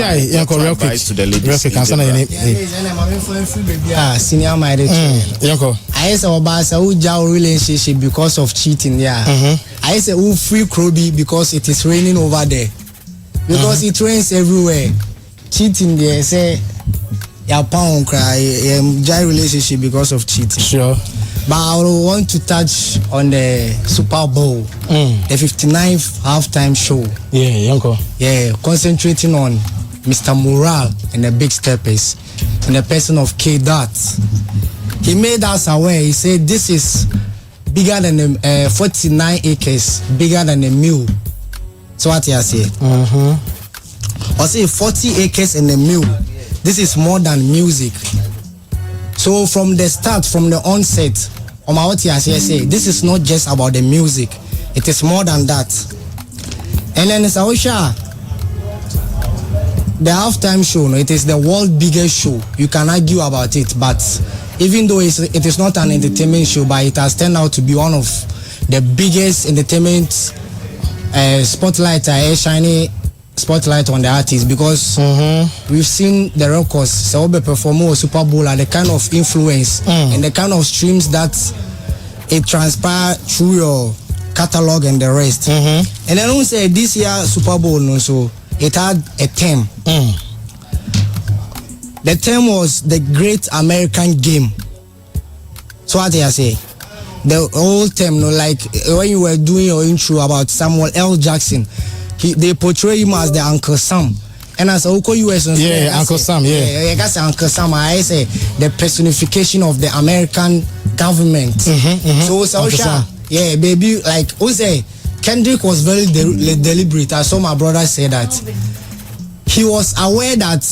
advice to the ladies? Senior marriage. I say Obasa who jail relationship because of cheating. I say who free Krobi because it is raining over there. Because it rains everywhere. Cheating there say your pound cry jail relationship because of cheating. Sure. But I want to touch on the Super Bowl, the 59th halftime show. Concentrating on Mr. Morale and the Big Steppers in the person of K. Dot. He made us aware. He said this is bigger than 49 acres, bigger than a mill. So what he say? I say 40 acres and a mill. This is more than music. So from the start, from the onset, say this is not just about the music. It is more than that. And then Saosha, the halftime show, it is the world's biggest show. You can argue about it, but even though it is not an entertainment show, but it has turned out to be one of the biggest entertainment spotlight, shiny spotlight on the artist, because we've seen the records. Saobe perform Super Bowl and the kind of influence and the kind of streams that it transpired through your catalog and the rest. And then we say this year Super Bowl, no, so it had a theme. The theme was the Great American Game. So what I say? The whole theme, no, like when you were doing your intro about Samuel L. Jackson, they portray him as the Uncle Sam. And as Oko US, Uncle Sam, I guess Uncle Sam, I say the personification of the American government. So Saosha, baby, like who say Kendrick was very deliberate. I saw my brother say that he was aware that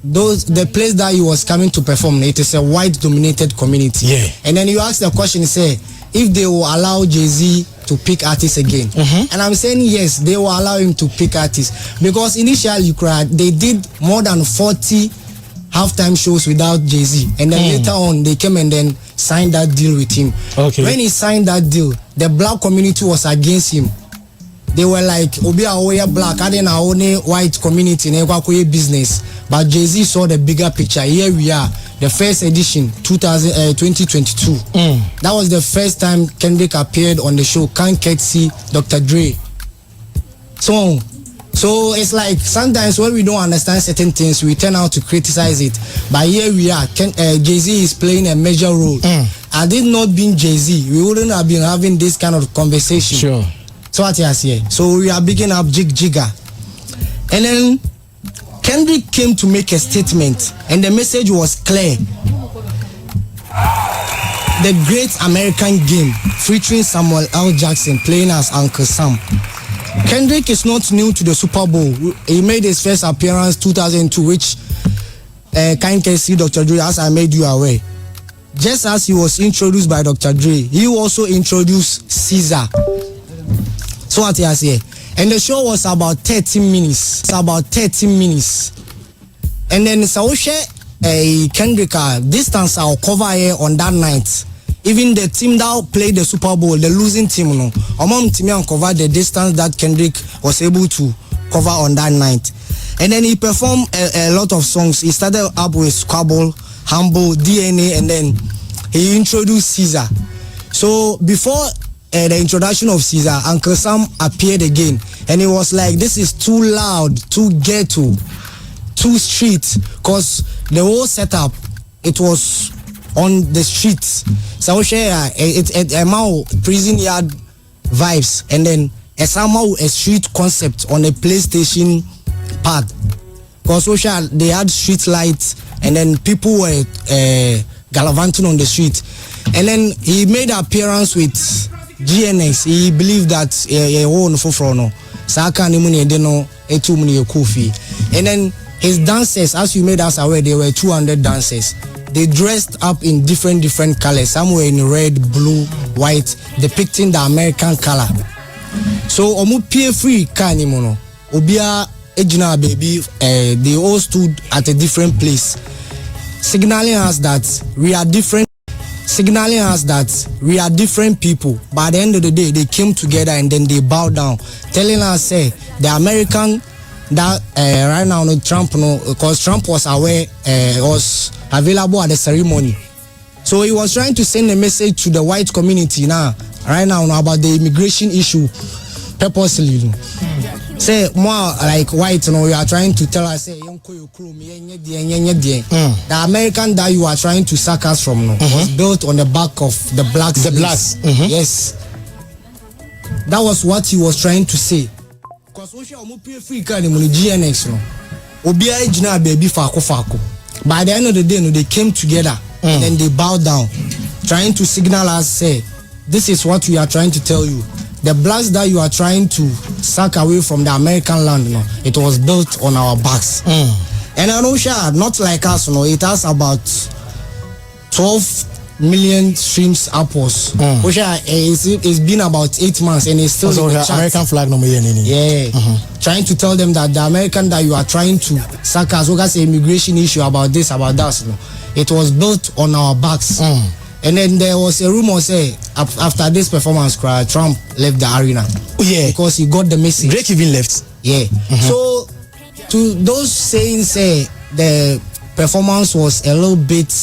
the place that he was coming to perform, it is a white dominated community. And then you ask the question, say if they will allow Jay-Z to pick artists again. And I'm saying yes, they will allow him to pick artists, because initially they did more than 40 halftime shows without Jay-Z, and then later on they came and then signed that deal with him. When he signed that deal, the black community was against him. They were like, Obi Aoya black, I didn't only white community in business. But Jay-Z saw the bigger picture. Here we are, the first edition, 2022. That was the first time Kendrick appeared on the show. Can't see Dr. Dre. So it's like sometimes when we don't understand certain things, we turn out to criticize it. But here we are, Jay-Z is playing a major role. Had it not been Jay-Z, we wouldn't have been having this kind of conversation. Sure. So what you say? So we are bigging up Jigga. And then Kendrick came to make a statement, and the message was clear. The Great American Game, featuring Samuel L. Jackson playing as Uncle Sam. Kendrick is not new to the Super Bowl. He made his first appearance 2002, which can't see Dr. Dre, as I made you aware. Just as he was introduced by Dr. Dre, he also introduced Caesar. So what I say? And the show was about 30 minutes. It's about 30 minutes. And then Saoshe Kendrick distance I'll cover here on that night. Even the team that played the Super Bowl, the losing team, no, among team cover the distance that Kendrick was able to cover on that night. And then he performed a lot of songs. He started up with Squabble, Humble, DNA, and then he introduced Caesar. So before the introduction of Caesar, Uncle Sam appeared again, and it was like, this is too loud, too ghetto, too street, because the whole setup, it was on the streets. So it's a prison yard vibes, and then somehow a street concept on a PlayStation pad, because they had street lights, and then people were gallivanting on the street. And then he made an appearance with GNX. He believed that and then his dancers, as you made us aware, there were 200 dancers. They dressed up in different colors. Some were in red, blue, white, depicting the American color. So omu pay free kanimono obia ejina baby, they all stood at a different place, signaling us that we are different. Signaling us that we are different people, but at the end of the day, they came together and then they bowed down, telling us, say, the American that right now no Trump no, because Trump was aware was available at the ceremony, so he was trying to send a message to the white community now right now about the immigration issue purposely. Say more like white, you are trying to tell us, say, the American that you are trying to sack us from was built on the back of the blacks. The blacks. Yes. That was what he was trying to say. Because free GNX, baby fako. By the end of the day, they came together and then they bowed down, trying to signal us, say, this is what we are trying to tell you. The blacks that you are trying to suck away from the American land, it was built on our backs. And I know, not like us, it has about 12 million streams upwards. Which it's been about 8 months and it's still in the chat. American flag no more. Yeah. Trying to tell them that the American that you are trying to suck us, that's an immigration issue about this, about that. It was built on our backs. And then there was a rumor say after this performance, Trump left the arena. Yeah, because he got the message. Drake even left. Yeah. So to those saying say the performance was a little bit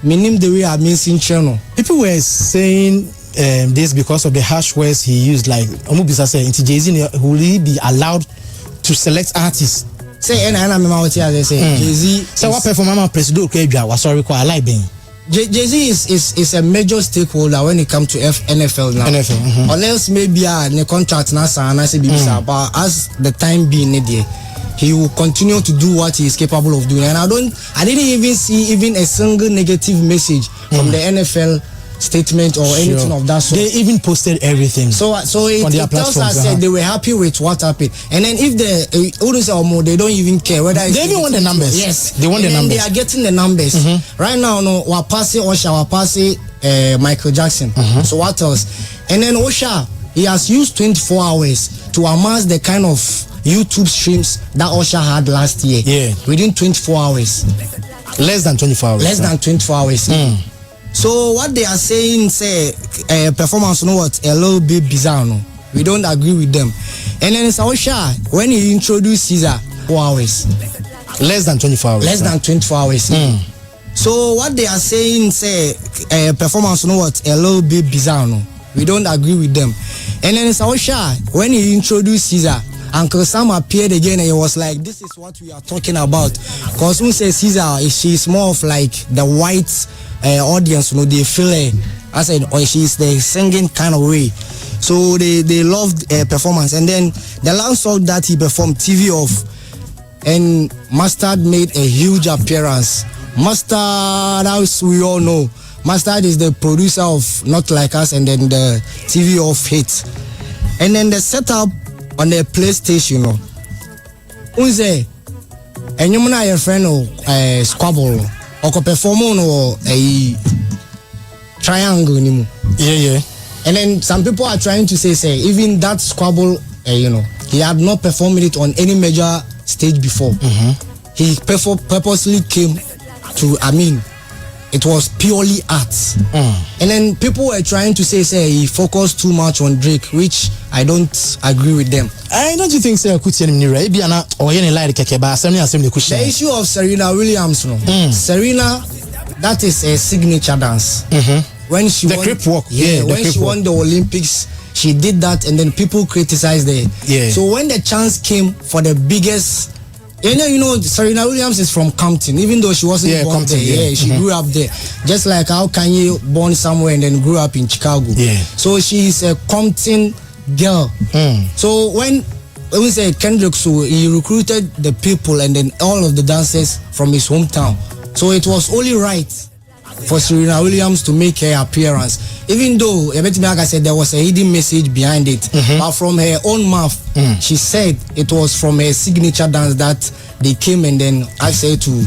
meaning the way I'm missing channel. People were saying this because of the harsh words he used, like Omubisa said, into Jay-Z will he be allowed to select artists? Say and I remember what they say. Jay-Z. So what performance President Kebia was sorry I like being. Jay-Z is a major stakeholder when it comes to NFL now. NFL, unless maybe the contract now but as the time being there, he will continue to do what he is capable of doing. And I didn't even see even a single negative message from the NFL statement or anything of that sort. They even posted everything. So it tells us that they were happy with what happened. And then if they don't even care whether they even want the numbers. Yes, they want the numbers. They are getting the numbers right now. No, we're passing Osha, we're passing Michael Jackson. So what else? And then Osha, he has used 24 hours to amass the kind of YouTube streams that Osha had last year. Yeah, within 24 hours. Less than 24 hours. Less than 24 hours. So what they are saying, say performance, a little bit bizarre. No, we don't agree with them. And then Osha, when he introduced Caesar, 4 hours. Less than 24 hours. Less than 24 hours. So what they are saying, say performance, a little bit bizarre. No, we don't agree with them. And then Osha, when he introduced Caesar, Uncle Sam appeared again and he was like, this is what we are talking about. Because who says Caesar, she's more of like the white audience, they feel I said, she's the singing kind of way. So they loved performance. And then the last song that he performed, TV Off, and Mustard made a huge appearance. Mustard, as we all know, Mustard is the producer of Not Like Us and then the TV Off hits. And then the setup on the PlayStation, unze and you your friend squabble or perform on a triangle. Yeah. And then some people are trying to say even that squabble, he had not performed it on any major stage before. He purposely came to, it was purely art. And then people were trying to say he focused too much on Drake, which I don't agree with them. I don't you think the issue of Serena Williams, Serena, that is a signature dance. When she the won, crip walk. When she won the Olympics, she did that, and then people criticized her. So when the chance came for the biggest, Serena Williams is from Compton, even though she wasn't born Compton, there. She grew up there, just like how Kanye born somewhere and then grew up in Chicago. So she is a Compton girl. So when we say Kendrick, so he recruited the people and then all of the dancers from his hometown. So it was only right for Serena Williams to make her appearance, even though like I said there was a hidden message behind it. But from her own mouth, she said it was from her signature dance that they came and then asked her to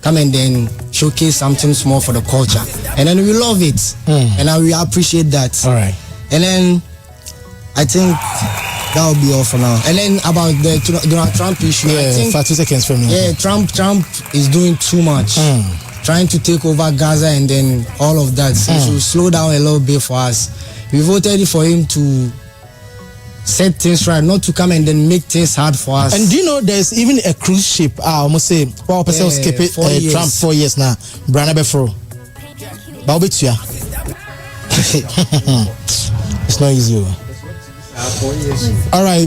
come and then showcase something small for the culture, and then we love it, and we appreciate that. All right. And then I think that will be all for now. And then about the Donald Trump issue, I think 2 seconds from now. Trump is doing too much. Trying to take over Gaza and then all of that. So he should slow down a little bit for us. We voted for him to set things right, not to come and then make things hard for us. And do you know there's even a cruise ship? I almost say, well, person skip it. Trump 4 years now. Brana Befro. Baubitia. It's not easy. All right.